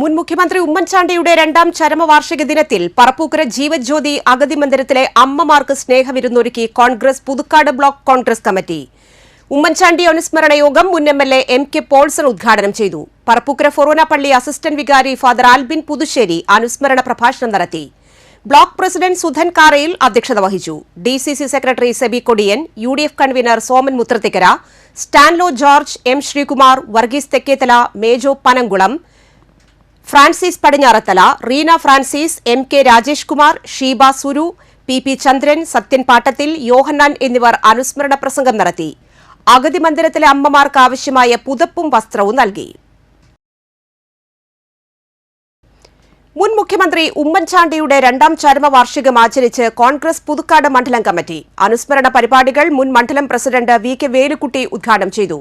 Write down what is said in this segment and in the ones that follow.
മുൻ മുഖ്യമന്ത്രി ഉമ്മൻചാണ്ടിയുടെ രണ്ടാം ചരമവാർഷിക ദിനത്തിൽ പറപ്പൂക്കര ജീവജ്യോതി അഗതി മന്ദിരത്തിലെ അമ്മമാർക്ക് സ്നേഹവിരുന്നൊരുക്കി കോൺഗ്രസ് പുതുക്കാട് ബ്ലോക്ക് കോൺഗ്രസ് കമ്മിറ്റി. ഉമ്മൻചാണ്ടി അനുസ്മരണ യോഗം മുൻ എംഎൽഎ എം.കെ. പോൾസൺ ഉദ്ഘാടനം ചെയ്തു. പറപ്പൂക്കര ഫൊറോന പള്ളി അസിസ്റ്റന്റ് വികാരി ഫാദർ ആൽബിൻ പുതുശ്ശേരി അനുസ്മരണ പ്രഭാഷണം നടത്തി. ബ്ലോക്ക് പ്രസിഡന്റ് സുധൻ കാറയിൽ അധ്യക്ഷത വഹിച്ചു. DCC secretary Sebi Kodiyan, UDF convener Soman Muthrathikkara, Stanlo George, M Sreekumar, Varghese Thekkethala, Mejo Panankulam, Francis Padinjarathala, Reena Francis, MK. Rajesh Kumar, Sheeba Suru, P Chandran, Sathyan Pattathil, Yohannan എന്നിവർ അനുസ്മരണ പ്രസംഗം നടത്തി. അഗതി മന്ദിരത്തിലെ അമ്മമാർക്ക് ആവശ്യമായ പുതപ്പും വസ്ത്രവും നൽകി. മുൻ മുഖ്യമന്ത്രി ഉമ്മൻചാണ്ടിയുടെ രണ്ടാം ചരമവാർഷികം ആചരിച്ച് കോൺഗ്രസ് പുതുക്കാട് മണ്ഡലം കമ്മിറ്റി. അനുസ്മരണ പരിപാടികൾ മുൻ മണ്ഡലം പ്രസിഡന്റ് വി.കെ. വേലുക്കുട്ടി ഉദ്ഘാടനം ചെയ്തു.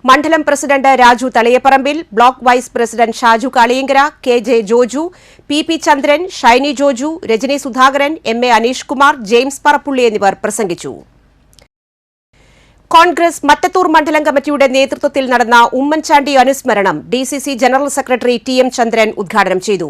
മണ്ഡലം president Raju Thaliyaparambil, block vice president Shaju Kaliyankara, KJ. Joju, P Chandran, Shiny Joju, Rajani Sudhakaran, MA. Aneesh Kumar, James Parappully എന്നിവർ പ്രസംഗിച്ചു. കോൺഗ്രസ് മറ്റത്തൂർ മണ്ഡലം കമ്മിറ്റിയുടെ നേതൃത്വത്തിൽ നടന്ന ഉമ്മൻചാണ്ടി അനുസ്മരണം DCC general secretary TM. Chandran ഉദ്ഘാടനം ചെയ്തു.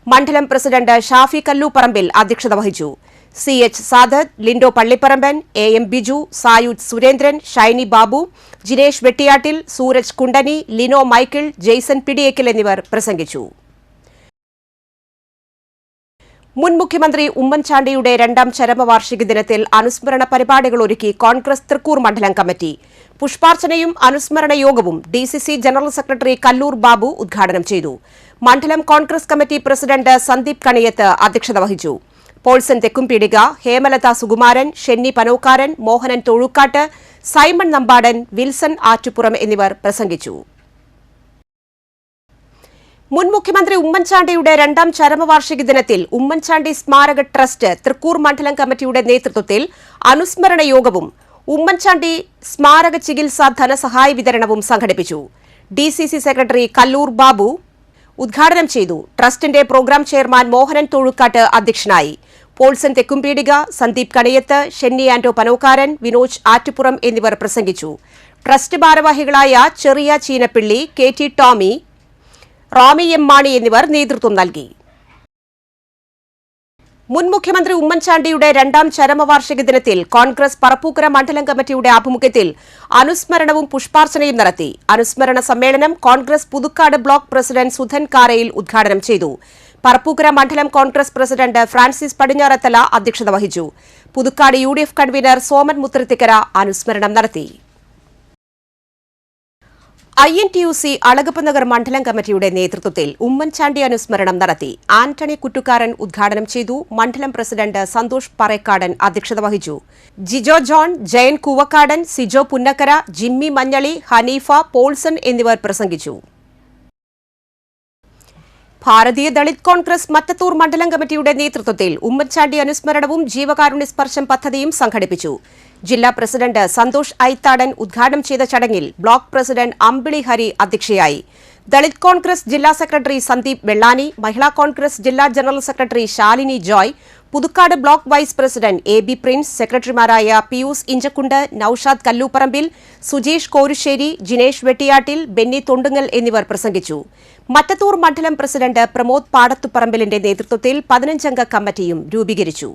മണ്ഡലം പ്രസിഡന്റ് ഷാഫി കല്ലൂപ്പറമ്പിൽ അധ്യക്ഷത വഹിച്ചു. CH. Sadath, Lindo Pallipparamban, AM. Biju, Sayuj Surendran, Shiny Babu, Jinesh Vettiyattil, Sooraj Kundani, Lino Michael, Jaison Pidiyekkal എന്നിവർ പ്രസംഗിച്ചു. മുൻ മുഖ്യമന്ത്രി ഉമ്മൻചാണ്ടിയുടെ രണ്ടാം ചരമവാർഷിക ദിനത്തിൽ അനുസ്മരണ പരിപാടികൾ ഒരുക്കി കോൺഗ്രസ് തൃക്കൂർ മണ്ഡലം കമ്മിറ്റി. പുഷ്പാർച്ചനയും അനുസ്മരണ യോഗവും DCC general secretary Kallur Babu ഉദ്ഘാടനം ചെയ്തു. മണ്ഡലം കോൺഗ്രസ് കമ്മിറ്റി പ്രസിഡന്റ് സന്ദീപ് കണിയത്ത് അധ്യക്ഷത വഹിച്ചു. പോൾസൺ തെക്കുംപീടിക, ഹേമലത സുകുമാരൻ, ഷെന്നി പനോക്കാരൻ, മോഹനൻ തൊഴുക്കാട്ട്, സൈമൺ നമ്പാടൻ, വിൽസൺ ആറ്റുപുറം എന്നിവർ പ്രസംഗിച്ചു. മുൻ മുഖ്യമന്ത്രി ഉമ്മൻചാണ്ടിയുടെ രണ്ടാം ചരമവാർഷിക ദിനത്തിൽ ഉമ്മൻചാണ്ടി സ്മാരക ട്രസ്റ്റ് തൃക്കൂർ മണ്ഡലം കമ്മിറ്റിയുടെ നേതൃത്വത്തിൽ അനുസ്മരണ യോഗവും ഉമ്മൻചാണ്ടി സ്മാരക ചികിത്സാ ധനസഹായ വിതരണവും സംഘടിപ്പിച്ചു. ഡിസിസി സെക്രട്ടറി കല്ലൂർ ബാബു ഉദ്ഘാടനം ചെയ്തു. ട്രസ്റ്റിന്റെ പ്രോഗ്രാം ചെയർമാൻ മോഹനൻ തൊഴുക്കാട്ട് അധ്യക്ഷനായി. പോൾസൺ തെക്കുംപീടിക, സന്ദീപ് കണിയത്ത്, ഷെന്നി ആന്റോ പനോക്കാരൻ, വിനോജ് ആറ്റുപുറം എന്നിവർ പ്രസംഗിച്ചു. ട്രസ്റ്റ് ഭാരവാഹികളായ ചെറിയ ചീനപ്പിള്ളി, കെ.ടി. ടോമി, റോമി എം മാണി എന്നിവർ നേതൃത്വം നൽകി. മുൻ മുഖ്യമന്ത്രി ഉമ്മൻചാണ്ടിയുടെ രണ്ടാം ചരമവാർഷിക ദിനത്തിൽ കോൺഗ്രസ് പറപ്പൂക്കര മണ്ഡലം കമ്മിറ്റിയുടെ ആഭിമുഖ്യത്തിൽ അനുസ്മരണവും പുഷ്പാർച്ചനയും നടത്തി. അനുസ്മരണ സമ്മേളനം കോൺഗ്രസ് പുതുക്കാട് ബ്ലോക്ക് പ്രസിഡന്റ് സുധൻ കാറയിൽ ഉദ്ഘാടനം ചെയ്തു. പറപ്പൂക്കര മണ്ഡലം കോൺഗ്രസ് പ്രസിഡന്റ് ഫ്രാൻസിസ് പടിഞ്ഞാറത്തല അധ്യക്ഷത വഹിച്ചു. പുതുക്കാട് യുഡിഎഫ് കൺവീനർ സോമൻ മുത്രത്തിക്കര അനുസ്മരണം നടത്തി. INTUC അളഗപ്പനഗർ മണ്ഡലം കമ്മിറ്റിയുടെ നേതൃത്വത്തിൽ ഉമ്മൻചാണ്ടി അനുസ്മരണം നടത്തി. ആന്റണി കുറ്റുകാരൻ ഉദ്ഘാടനം ചെയ്തു. മണ്ഡലം പ്രസിഡന്റ് സന്തോഷ് പറേക്കാടൻ അധ്യക്ഷത വഹിച്ചു. ജിജോ ജോൺ, ജയൻ കൂവക്കാടൻ, സിജോ പുന്നക്കര, ജിമ്മി മഞ്ഞളി, ഹനീഫ, പോൾസൺ എന്നിവർ പ്രസംഗിച്ചു. ഭാരതീയ ദളിത് കോൺഗ്രസ് മറ്റത്തൂർ മണ്ഡലം കമ്മിറ്റിയുടെ നേതൃത്വത്തിൽ ഉമ്മൻചാണ്ടി അനുസ്മരണവും ജീവകാരുണ്യ സ്പർശം പദ്ധതിയും സംഘടിപ്പിച്ചു. ജില്ലാ പ്രസിഡന്റ് സന്തോഷ് ഐത്താടൻ ഉദ്ഘാടനം ചെയ്ത ചടങ്ങിൽ ബ്ലോക്ക് പ്രസിഡന്റ് അമ്പിളി ഹരി അധ്യക്ഷയായി. ദളിത് കോൺഗ്രസ് ജില്ലാ സെക്രട്ടറി സന്ദീപ് വെള്ളാനി, മഹിളാ കോൺഗ്രസ് ജില്ലാ general secretary Shalini Joy, Puthukkad block vice president A.B. Prince, സെക്രട്ടറിമാരായ പിയൂസ് ഇഞ്ചക്കുണ്ട്, നൌഷാദ് കല്ലൂപ്പറമ്പിൽ, സുജീഷ് കോരുശ്ശേരി, ജിനേഷ് വെട്ടിയാട്ടിൽ, ബെന്നി തൊണ്ടുങ്ങൽ എന്നിവർ പ്രസംഗിച്ചു. മറ്റത്തൂർ മണ്ഡലം പ്രസിഡന്റ് പ്രമോദ് പാടത്തുപറമ്പിലിന്റെ നേതൃത്വത്തിൽ 15 അംഗ കമ്മിറ്റിയും രൂപീകരിച്ചു.